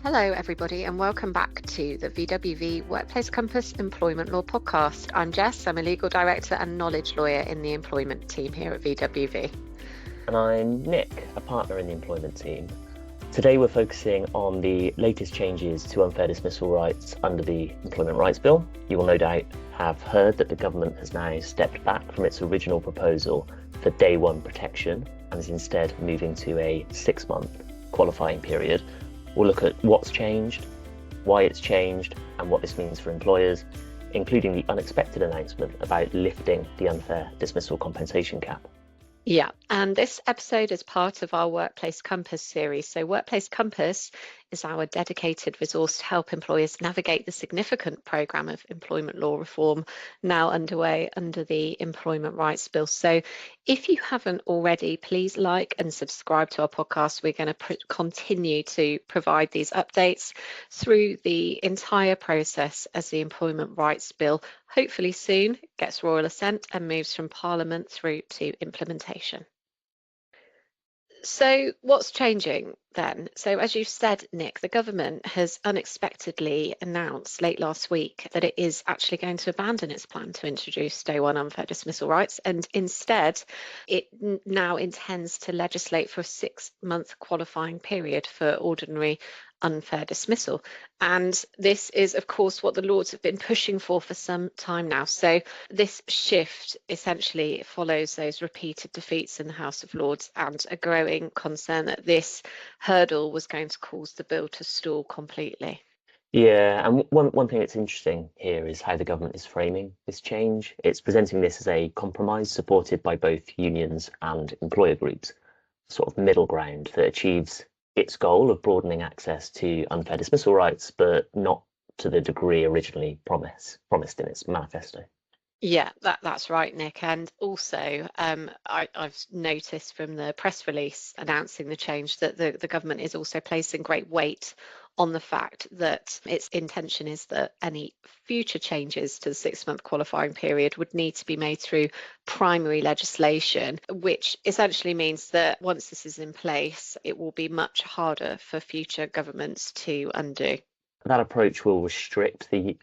Hello, everybody, and welcome back to the VWV Workplace Compass Employment Law Podcast. I'm Jess. I'm a legal director and knowledge lawyer in the employment team here at VWV. And I'm Nick, a partner in the employment team. Today we're focusing on the latest changes to unfair dismissal rights under the Employment Rights Bill. You will no doubt have heard that the government has now stepped back from its original proposal for day one protection and is instead moving to a 6-month qualifying period. We'll look at what's changed, why it's changed, and what this means for employers, including the unexpected announcement about lifting the unfair dismissal compensation cap. Yeah, and this episode is part of our Workplace Compass series. So Workplace Compass is our dedicated resource to help employers navigate the significant programme of employment law reform now underway under the Employment Rights Bill. So if you haven't already, please like and subscribe to our podcast. We're going to continue to provide these updates through the entire process as the Employment Rights Bill hopefully soon gets royal assent and moves from Parliament through to implementation. So what's changing then? So as you said, Nick, the government has unexpectedly announced late last week that it is actually going to abandon its plan to introduce day one unfair dismissal rights, and instead it now intends to legislate for a 6-month qualifying period for ordinary unfair dismissal. And this is, of course, what the Lords have been pushing for some time now. So this shift essentially follows those repeated defeats in the House of Lords and a growing concern that this hurdle was going to cause the bill to stall completely. Yeah, and one thing that's interesting here is how the government is framing this change. It's presenting this as a compromise supported by both unions and employer groups, sort of middle ground that achieves its goal of broadening access to unfair dismissal rights, but not to the degree originally promised in its manifesto. Yeah, that's right, Nick. And also, I've noticed from the press release announcing the change that the government is also placing great weight on the fact that its intention is that any future changes to the 6-month qualifying period would need to be made through primary legislation, which essentially means that once this is in place, it will be much harder for future governments to undo. That approach will restricts the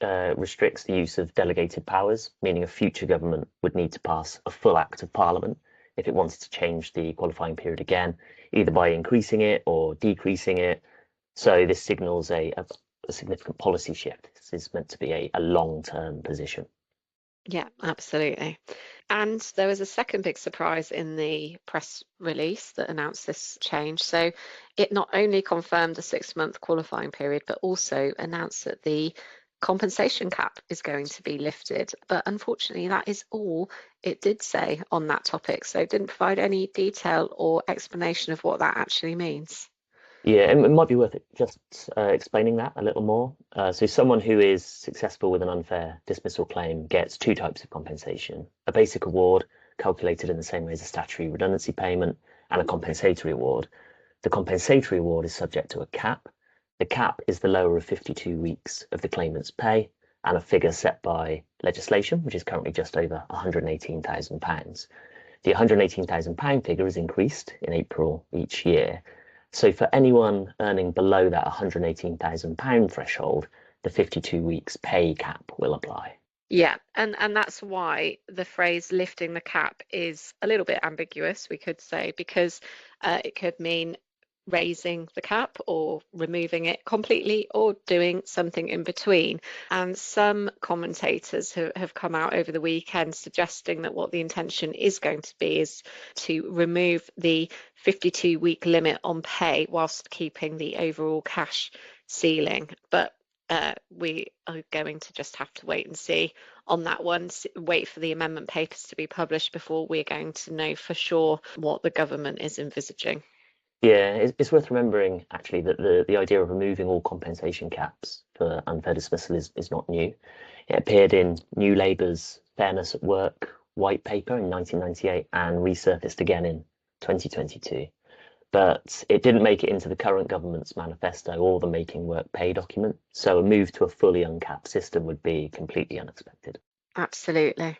use of delegated powers, meaning a future government would need to pass a full act of Parliament if it wanted to change the qualifying period again, either by increasing it or decreasing it. So this signals a significant policy shift. This is meant to be a long-term position. Yeah, absolutely. And there was a second big surprise in the press release that announced this change. So it not only confirmed the 6-month qualifying period, but also announced that the compensation cap is going to be lifted. But unfortunately, that is all it did say on that topic. So it didn't provide any detail or explanation of what that actually means. Yeah, it might be worth it just explaining that a little more. So someone who is successful with an unfair dismissal claim gets 2 types of compensation: a basic award, calculated in the same way as a statutory redundancy payment, and a compensatory award. The compensatory award is subject to a cap. The cap is the lower of 52 weeks of the claimant's pay and a figure set by legislation, which is currently just over £118,000. The £118,000 figure is increased in April each year. So for anyone earning below that £118,000 threshold, the 52 weeks pay cap will apply. Yeah, and that's why the phrase lifting the cap is a little bit ambiguous, we could say, because it could mean raising the cap or removing it completely or doing something in between. And some commentators have come out over the weekend suggesting that what the intention is going to be is to remove the 52-week limit on pay whilst keeping the overall cash ceiling. But we are going to just have to wait and see on that one, wait for the amendment papers to be published before we're going to know for sure what the government is envisaging. Yeah, it's worth remembering actually that the idea of removing all compensation caps for unfair dismissal is not new. It appeared in New Labour's Fairness at Work white paper in 1998 and resurfaced again in 2022. But it didn't make it into the current government's manifesto or the Making Work Pay document. So a move to a fully uncapped system would be completely unexpected. Absolutely.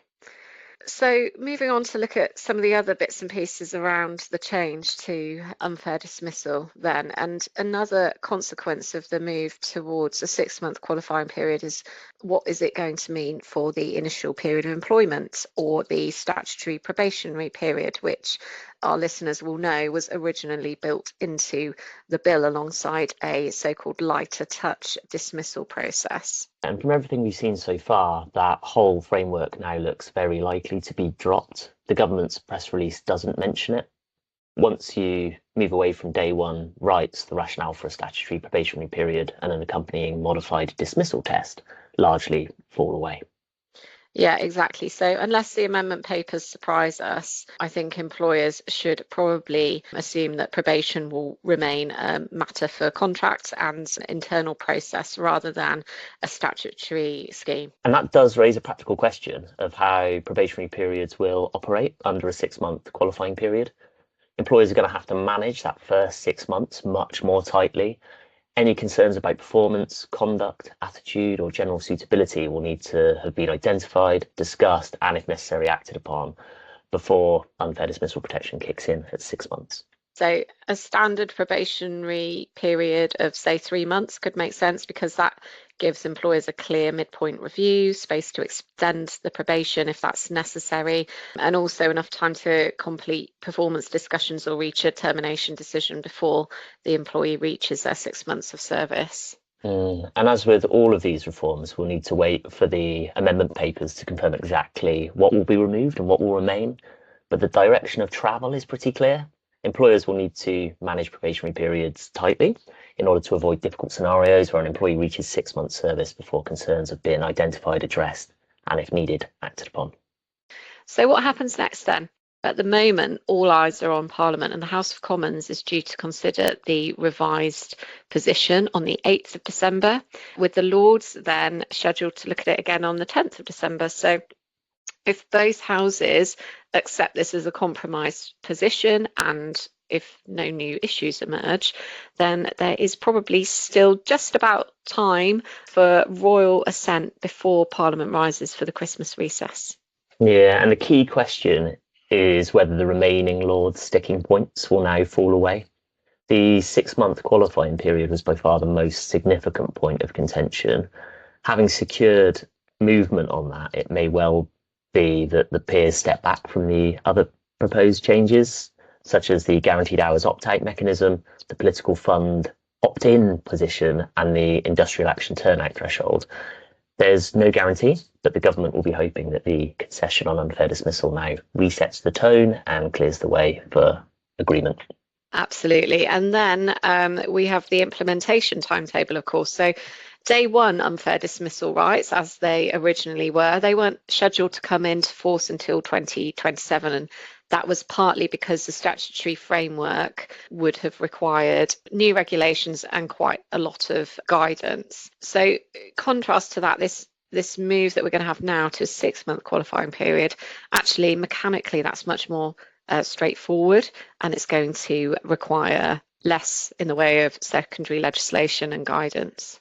So moving on to look at some of the other bits and pieces around the change to unfair dismissal then, and another consequence of the move towards a 6-month qualifying period is what is it going to mean for the initial period of employment or the statutory probationary period, which our listeners will know was originally built into the bill alongside a so-called lighter touch dismissal process. And from everything we've seen so far, that whole framework now looks very likely to be dropped. The government's press release doesn't mention it. Once you move away from day one rights, the rationale for a statutory probationary period and an accompanying modified dismissal test largely fall away. Yeah, exactly. So unless the amendment papers surprise us, I think employers should probably assume that probation will remain a matter for contract and internal process rather than a statutory scheme. And that does raise a practical question of how probationary periods will operate under a 6-month qualifying period. Employers are going to have to manage that first 6 months much more tightly. Any concerns about performance, conduct, attitude, or general suitability will need to have been identified, discussed, and if necessary, acted upon before unfair dismissal protection kicks in at 6 months. So a standard probationary period of, say, 3 months could make sense because that gives employers a clear midpoint review, space to extend the probation if that's necessary, and also enough time to complete performance discussions or reach a termination decision before the employee reaches their 6 months of service. And as with all of these reforms, we'll need to wait for the amendment papers to confirm exactly what will be removed and what will remain. But the direction of travel is pretty clear. Employers will need to manage probationary periods tightly in order to avoid difficult scenarios where an employee reaches 6 months service before concerns have been identified, addressed, and if needed, acted upon. So what happens next then? At the moment, all eyes are on Parliament, and the House of Commons is due to consider the revised position on the 8th of December, with the Lords then scheduled to look at it again on the 10th of December. So if both houses accept this as a compromised position and if no new issues emerge, then there is probably still just about time for royal assent before Parliament rises for the Christmas recess. Yeah, and the key question is whether the remaining Lords' sticking points will now fall away. The 6-month qualifying period was by far the most significant point of contention. Having secured movement on that, it may well be that the peers step back from the other proposed changes, such as the guaranteed hours opt-out mechanism, the political fund opt-in position, and the industrial action turnout threshold. There's no guarantee, but the government will be hoping that the concession on unfair dismissal now resets the tone and clears the way for agreement. Absolutely. And then we have the implementation timetable, of course. So day one unfair dismissal rights, as they originally were, they weren't scheduled to come into force until 2027. And that was partly because the statutory framework would have required new regulations and quite a lot of guidance. So contrast to that, this move that we're going to have now to a 6-month qualifying period, actually mechanically that's much more straightforward, and it's going to require less in the way of secondary legislation and guidance.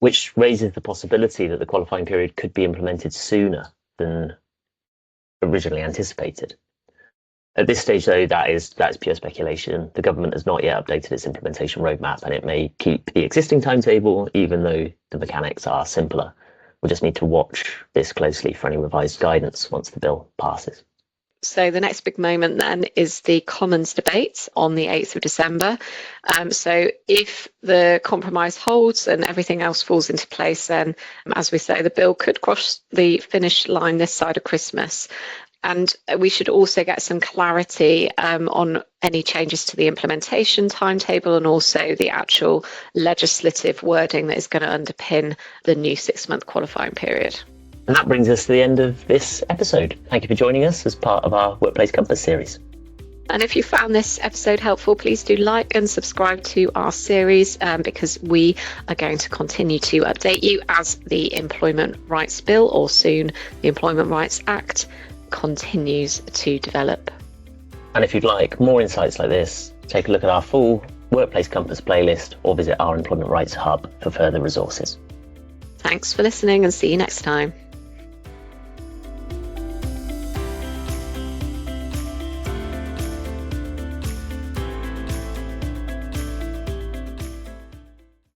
Which raises the possibility that the qualifying period could be implemented sooner than originally anticipated. At this stage, though, that's pure speculation. The government has not yet updated its implementation roadmap, and it may keep the existing timetable, even though the mechanics are simpler. We'll just need to watch this closely for any revised guidance once the bill passes. So the next big moment then is the Commons debate on the 8th of December. So if the compromise holds and everything else falls into place, then, as we say, the bill could cross the finish line this side of Christmas. And we should also get some clarity on any changes to the implementation timetable and also the actual legislative wording that is going to underpin the new 6-month qualifying period. And that brings us to the end of this episode. Thank you for joining us as part of our Workplace Compass series. And if you found this episode helpful, please do like and subscribe to our series because we are going to continue to update you as the Employment Rights Bill, or soon the Employment Rights Act, continues to develop. And if you'd like more insights like this, take a look at our full Workplace Compass playlist or visit our Employment Rights Hub for further resources. Thanks for listening and see you next time.